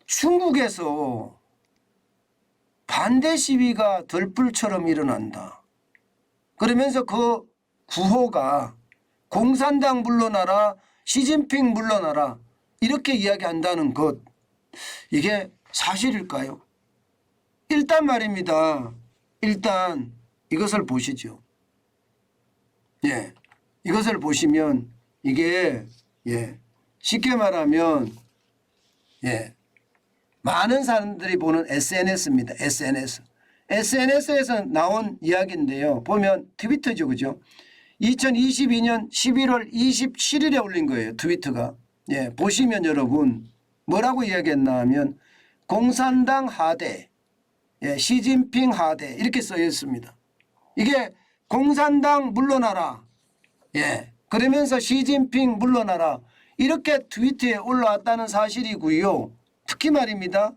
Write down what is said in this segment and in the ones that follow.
중국에서 반대 시위가 들불처럼 일어난다. 그러면서 그 구호가 공산당 물러나라, 시진핑 물러나라 이렇게 이야기한다는 것, 이게 사실일까요? 일단 말입니다. 일단 이것을 보시죠. 예, 이것을 보시면 이게 쉽게 말하면 많은 사람들이 보는 SNS입니다. SNS. SNS에서 나온 이야기인데요. 보면 트위터죠. 그죠? 2022년 11월 27일에 올린 거예요. 트위터가. 보시면 여러분 뭐라고 이야기했나 하면 공산당 하대, 시진핑 하대 이렇게 써 있습니다. 이게 공산당 물러나라. 그러면서 시진핑 물러나라. 이렇게 트위터에 올라왔다는 사실이고요. 특히 말입니다.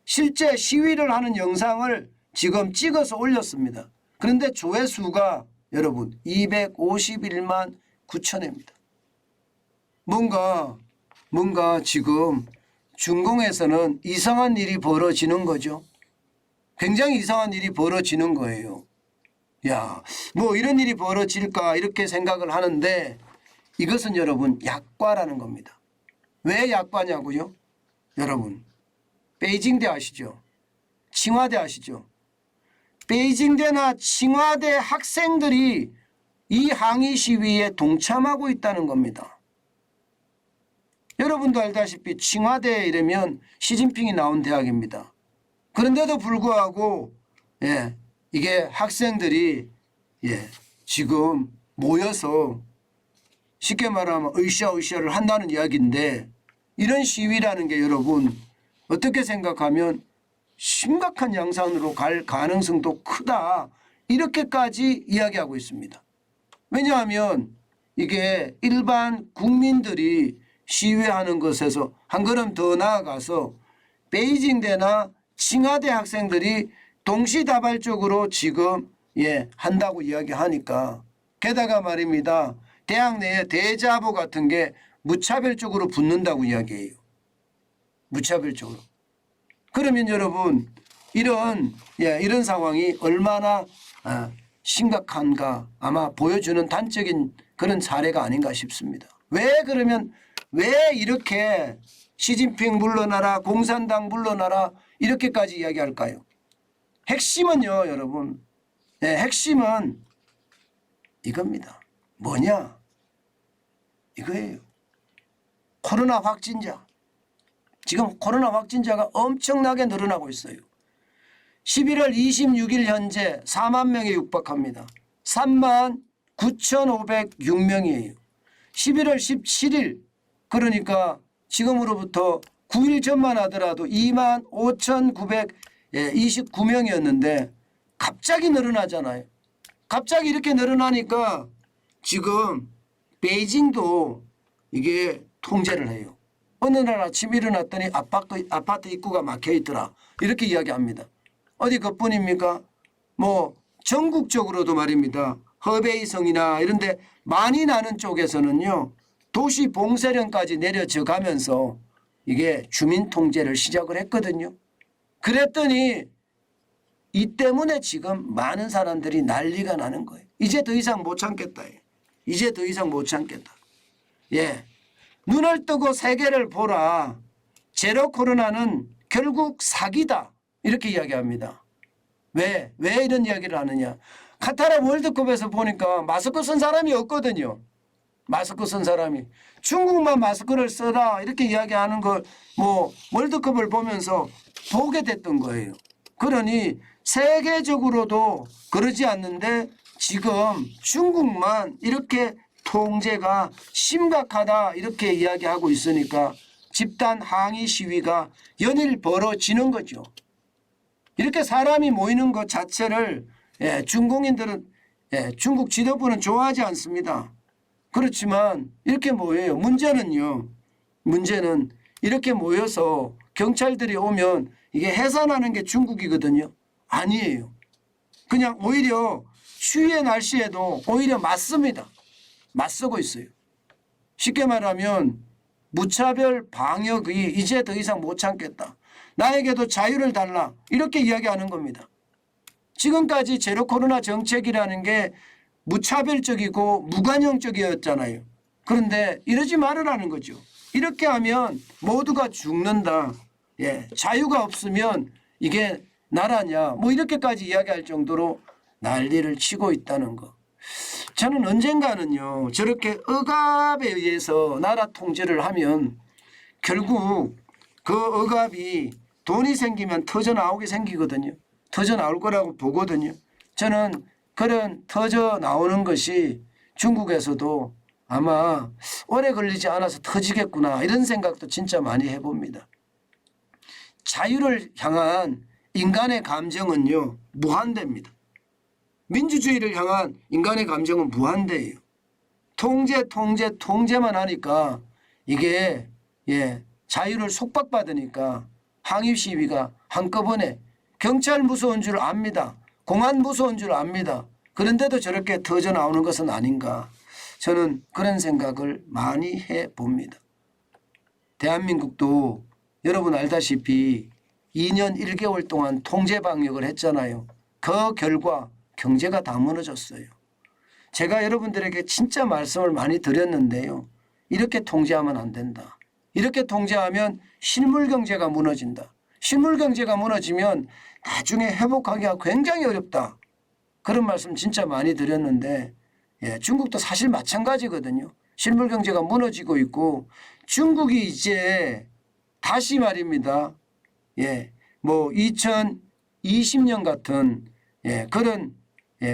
실제 시위를 하는 영상을 지금 찍어서 올렸습니다. 그런데 조회수가 여러분 251만 9천회입니다. 뭔가 지금 중공에서는 이상한 일이 벌어지는 거죠. 굉장히 이상한 일이 벌어지는 거예요. 야, 뭐 이런 일이 벌어질까 이렇게 생각을 하는데 이것은 여러분 약과라는 겁니다. 왜 약과냐고요? 여러분 베이징대 아시죠? 칭화대 아시죠? 베이징대나 칭화대 학생들이 이 항의 시위에 동참하고 있다는 겁니다. 여러분도 알다시피 칭화대 이러면 시진핑이 나온 대학입니다. 그런데도 불구하고 이게 학생들이 지금 모여서 쉽게 말하면 으쌰으쌰를 한다는 이야기인데 이런 시위라는 게 여러분 어떻게 생각하면 심각한 양상으로 갈 가능성도 크다 이렇게까지 이야기하고 있습니다. 왜냐하면 이게 일반 국민들이 시위하는 것에서 한 걸음 더 나아가서 베이징대나 칭화대 학생들이 동시다발적으로 지금 한다고 이야기하니까 게다가 말입니다. 대학 내에 대자보 같은 게 무차별적으로 붙는다고 이야기해요. 무차별적으로. 그러면 여러분 이런 상황이 얼마나 심각한가 아마 보여주는 단적인 그런 사례가 아닌가 싶습니다. 왜 이렇게 시진핑 물러나라, 공산당 물러나라 이렇게까지 이야기할까요? 핵심은요 여러분, 핵심은 이겁니다. 뭐냐? 이거예요. 코로나 확진자. 지금 코로나 확진자가 엄청나게 늘어나고 있어요. 11월 26일 현재 4만 명에 육박합니다. 3만 9,506명이에요. 11월 17일 그러니까 지금으로부터 9일 전만 하더라도 2만 5,929명이었는데 갑자기 늘어나잖아요. 갑자기 이렇게 늘어나니까 지금 베이징도 이게 통제를 해요. 어느 날 아침 일어났더니 아파트 입구가 막혀 있더라. 이렇게 이야기합니다. 어디 그뿐입니까? 뭐 전국적으로도 말입니다. 허베이성이나 이런 데 많이 나는 쪽에서는요. 도시 봉쇄령까지 내려져 가면서 이게 주민 통제를 시작을 했거든요. 그랬더니 이 때문에 지금 많은 사람들이 난리가 나는 거예요. 이제 더 이상 못 참겠다. 이제 더 이상 못 참겠다. 눈을 뜨고 세계를 보라. 제로 코로나는 결국 사기다. 이렇게 이야기합니다. 왜 이런 이야기를 하느냐. 카타르 월드컵에서 보니까 마스크 쓴 사람이 없거든요. 마스크 쓴 사람이. 중국만 마스크를 써라 이렇게 이야기하는 걸 뭐 월드컵을 보면서 보게 됐던 거예요. 그러니 세계적으로도 그러지 않는데 지금 중국만 이렇게 통제가 심각하다 이렇게 이야기하고 있으니까 집단 항의 시위가 연일 벌어지는 거죠. 이렇게 사람이 모이는 것 자체를 중공인들은 중국 지도부는 좋아하지 않습니다. 그렇지만 이렇게 모여요. 문제는 이렇게 모여서 경찰들이 오면 이게 해산하는 게 중국이거든요. 아니에요. 그냥 오히려 추위의 날씨에도 오히려 맞습니다. 맞서고 있어요. 쉽게 말하면 무차별 방역이 이제 더 이상 못 참겠다. 나에게도 자유를 달라. 이렇게 이야기하는 겁니다. 지금까지 제로 코로나 정책이라는 게 무차별적이고 무관용적이었잖아요. 그런데 이러지 말으라는 거죠. 이렇게 하면 모두가 죽는다. 예, 자유가 없으면 이게 나라냐. 뭐 이렇게까지 이야기할 정도로 난리를 치고 있다는 거. 저는 언젠가는요. 저렇게 억압에 의해서 나라 통제를 하면 결국 그 억압이 돈이 생기면 터져 나오게 생기거든요. 터져 나올 거라고 보거든요. 저는 그런 터져 나오는 것이 중국에서도 아마 오래 걸리지 않아서 터지겠구나 이런 생각도 진짜 많이 해봅니다. 자유를 향한 인간의 감정은요 무한대입니다. 민주주의를 향한 인간의 감정은 무한대예요. 통제만 하니까 이게 자유를 속박받으니까 항의 시위가 한꺼번에 경찰 무서운 줄 압니다. 공안 무서운 줄 압니다. 그런데도 저렇게 터져 나오는 것은 아닌가. 저는 그런 생각을 많이 해봅니다. 대한민국도 여러분 알다시피 2년 1개월 동안 통제 방역을 했잖아요. 그 결과 경제가 다 무너졌어요. 제가 여러분들에게 진짜 말씀을 많이 드렸는데요. 이렇게 통제하면 안 된다. 이렇게 통제하면 실물 경제가 무너진다. 실물 경제가 무너지면 나중에 회복하기가 굉장히 어렵다. 그런 말씀 진짜 많이 드렸는데 중국도 사실 마찬가지거든요. 실물 경제가 무너지고 있고 중국이 이제 다시 말입니다. 뭐 2020년 같은 그런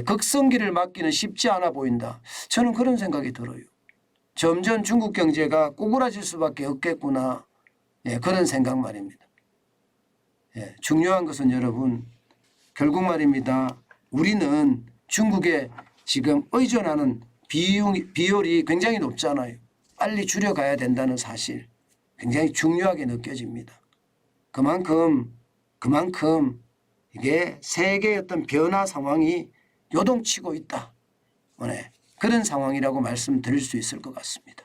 극성기를 맞기는 쉽지 않아 보인다. 저는 그런 생각이 들어요. 점점 중국 경제가 꼬꾸라질 수밖에 없겠구나. 그런 생각 말입니다. 중요한 것은 여러분 결국 말입니다. 우리는 중국에 지금 의존하는 비율이 굉장히 높잖아요. 빨리 줄여가야 된다는 사실 굉장히 중요하게 느껴집니다. 그만큼 이게 세계의 어떤 변화 상황이 요동치고 있다. 그런 상황이라고 말씀드릴 수 있을 것 같습니다.